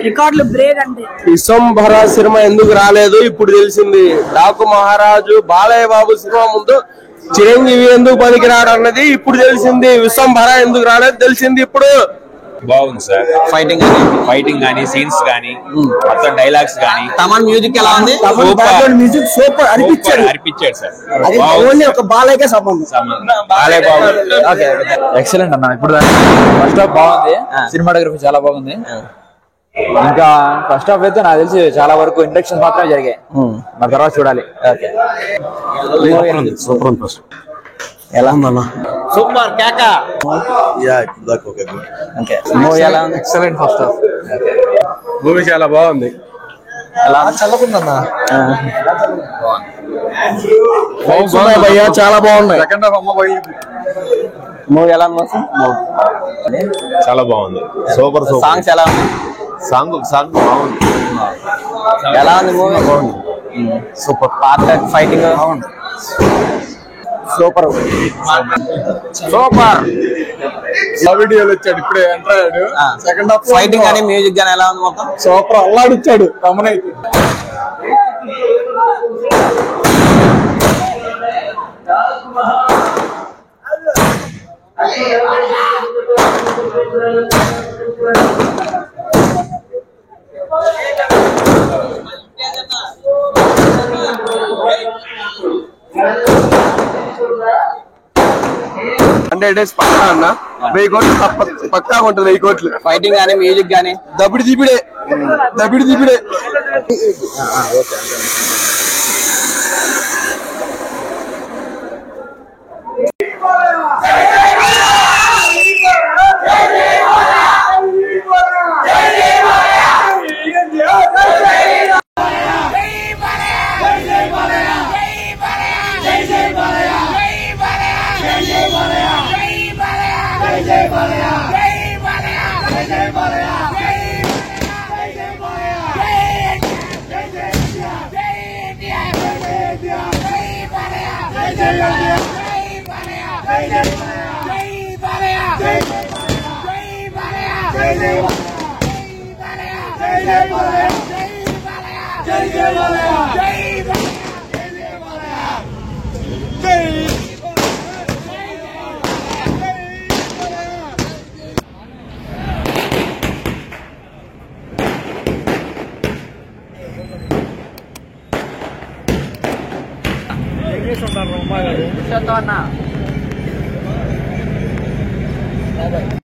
రికార్డులు బ్రేక్ అంటే విశ్వంభర సినిమా ఎందుకు రాలేదు ఇప్పుడు తెలిసింది. డాకు మహారాజు బాలయ్య బాబు సినిమా ముందు చిరంజీవి ఎందుకు పనికిరాడు అన్నది ఇప్పుడు తెలిసింది. విశ్వంభర ఎందుకు రాలేదు తెలిసింది ఇప్పుడు. బాగుంది సార్. ఫైటింగ్ గానీ సీన్స్ గానీ మొత్తం డైలాగ్స్ గానీ. తమన్ మ్యూజిక్ ఎలా ఉంది? మ్యూజిక్ సూపర్ అనిపించాడు సార్. ఒక బాలయ్యకే బాలయ్య బాబు ఎక్సలెంట్ అన్న. ఇప్పుడు ఫస్ట్ హాఫ్ బాగుంది, సినిమాటోగ్రఫీ చాలా బాగుంది. ఇంకా ఫస్ట్ హాఫ్ అయితే నాకు తెలిసి చాలా వరకు ఇంట్రడక్షన్స్ మాత్రమే జరిగాయి. మరి తర్వాత చూడాలి. సూపర్ ఎలా ఉందన్నా? సూపర్ కేకా. మూవీ ఎలా ఉంది? Excellent first half. మూవీ చాలా బాగుంది. ఎలా చల్లకుందన్నా, భయ్యా చాలా బాగున్నాయి. సెకండ్ హాఫ్ అమ్మ మూవీ ఎలా ఉంది? చాలా బాగుంది. సూపర్ సాంగ్స్ ఎలా ఉంది? సాంగ్ బాగుంది. ఎలా ఉంది movie? Super. Part fighting super వీడియోలు వచ్చాడు ఇప్పుడే ఎంటర్ అయ్యాడు. సెకండ్ హాఫ్ ఫైటింగ్ కానీ మ్యూజిక్ కానీ ఎలా ఉంది? మొత్తం సూపర్ అల్లాడిచ్చాడు కమనైతే. డేస్ పక్కా అన్న 1000 కోట్లు పక్కా ఉంటుంది. 1000 కోట్లు. ఫైటింగ్ కానీ మ్యూజిక్ కానీ దబిడి దిబిడే.